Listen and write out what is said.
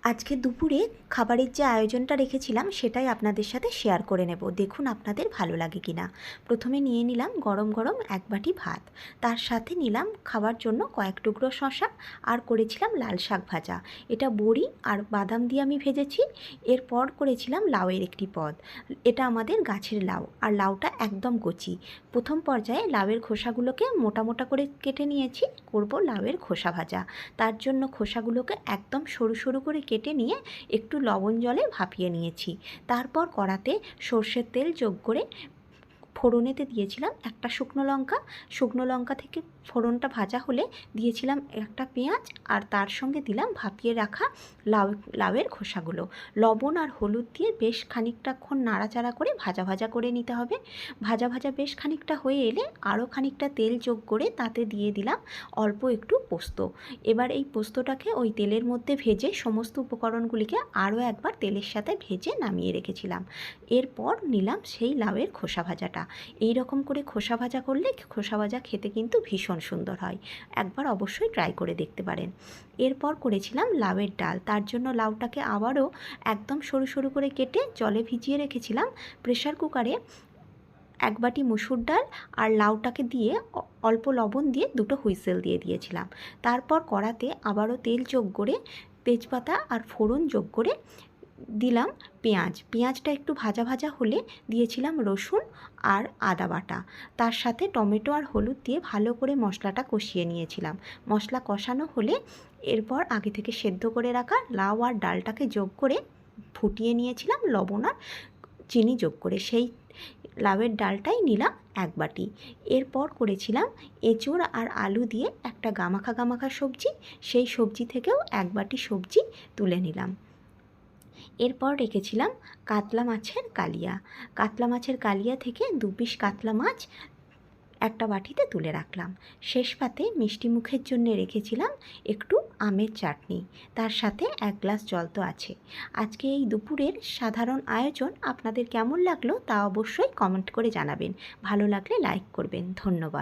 আজকে দুপুরে খাবারের যে আয়োজনটা রেখেছিলাম সেটাই আপনাদের সাথে শেয়ার করে নেব, দেখুন আপনাদের ভালো লাগে কি না। প্রথমে নিয়ে নিলাম গরম গরম এক বাটি ভাত, তার সাথে নিলাম খাবার জন্য কয়েক টুকরো শসা, আর করেছিলাম লাল শাক ভাজা। এটা বড়ি আর বাদাম দিয়ে আমি ভেজেছি। এরপর করেছিলাম লাউয়ের একটি পদ। এটা আমাদের গাছের লাউ, আর লাউটা একদম কচি। প্রথম পর্যায়ে লাউয়ের খোসাগুলোকে মোটা মোটা করে কেটে নিয়েছি, করব লাউয়ের খোসা ভাজা। তার জন্য খোসাগুলোকে একদম সরু সরু করে কেটে নিয়ে একটু লবণ জলে ভাপিয়ে নিয়েছি। তারপর কড়াতে সর্ষের তেল যোগ করে ফোড়নেতে দিয়েছিলাম একটা শুকনো লঙ্কা থেকে ফোড়নটা ভাজা হলে দিয়েছিলাম একটা পেঁয়াজ, আর তার সঙ্গে দিলাম ভাপিয়ে রাখা লাউয়ের খোসাগুলো। লবণ আর হলুদ দিয়ে বেশ খানিকটাক্ষণ নাড়াচাড়া করে ভাজা ভাজা করে নিতে হবে। ভাজা ভাজা বেশ খানিকটা হয়ে এলে আরও খানিকটা তেল যোগ করে তাতে দিয়ে দিলাম অল্প একটু পোস্ত। এবার এই পোস্তটাকে ওই তেলের মধ্যে ভেজে সমস্ত উপকরণগুলিকে আরও একবার তেলের সাথে ভেজে নামিয়ে রেখেছিলাম। এরপর নিলাম সেই লাউয়ের খোসা ভাজাটা। এই রকম করে খোসা ভাজা করলে খোসা ভাজা খেতে কিন্তু ভীষণ সুন্দর হয়, একবার অবশ্যই ট্রাই করে দেখতে পারেন। এরপর করেছিলাম লাউয়ের ডাল। তার জন্য লাউটাকে আবারও একদম সরু সরু করে কেটে জলে ভিজিয়ে রেখেছিলাম। প্রেশার কুকারে এক বাটি মুসুর ডাল আর লাউটাকে দিয়ে অল্প লবণ দিয়ে দুটো হুইসেল দিয়ে দিয়েছিলাম। তারপর কড়াতে আবারও তেল যোগ করে তেজপাতা আর ফোড়ন যোগ করে দিলাম পেঁয়াজটা একটু ভাজা ভাজা হলে দিয়েছিলাম রসুন আর আদা বাটা। তার সাথে টমেটো আর হলুদ দিয়ে ভালো করে মশলাটা কষিয়ে নিয়েছিলাম। মশলা কষানো হলে এরপর আগে থেকে সেদ্ধ করে রাখা লাউ আর ডালটাকে যোগ করে ফুটিয়ে নিয়েছিলাম লবণ আর চিনি যোগ করে। সেই লাউয়ের ডালটাই নিলাম এক বাটি। এরপর করেছিলাম এঁচোড় আর আলু দিয়ে একটা গামাখা গামাখা সবজি, সেই সবজি থেকেও এক বাটি সবজি তুলে নিলাম। এরপর রেখেছিলাম কাতলা মাছের কালিয়া থেকে 2 পিস কাতলা মাছ একটা বাটিতে তুলে রাখলাম। শেষ পাতে মিষ্টি মুখের জন্য রেখেছিলাম একটু আমের চাটনি, তার সাথে 1 গ্লাস জল তো আছে। আজকে এই দুপুরের সাধারণ আয়োজন আপনাদের কেমন লাগলো তা অবশ্যই কমেন্ট করে জানাবেন। ভালো লাগলে লাইক করবেন। ধন্যবাদ।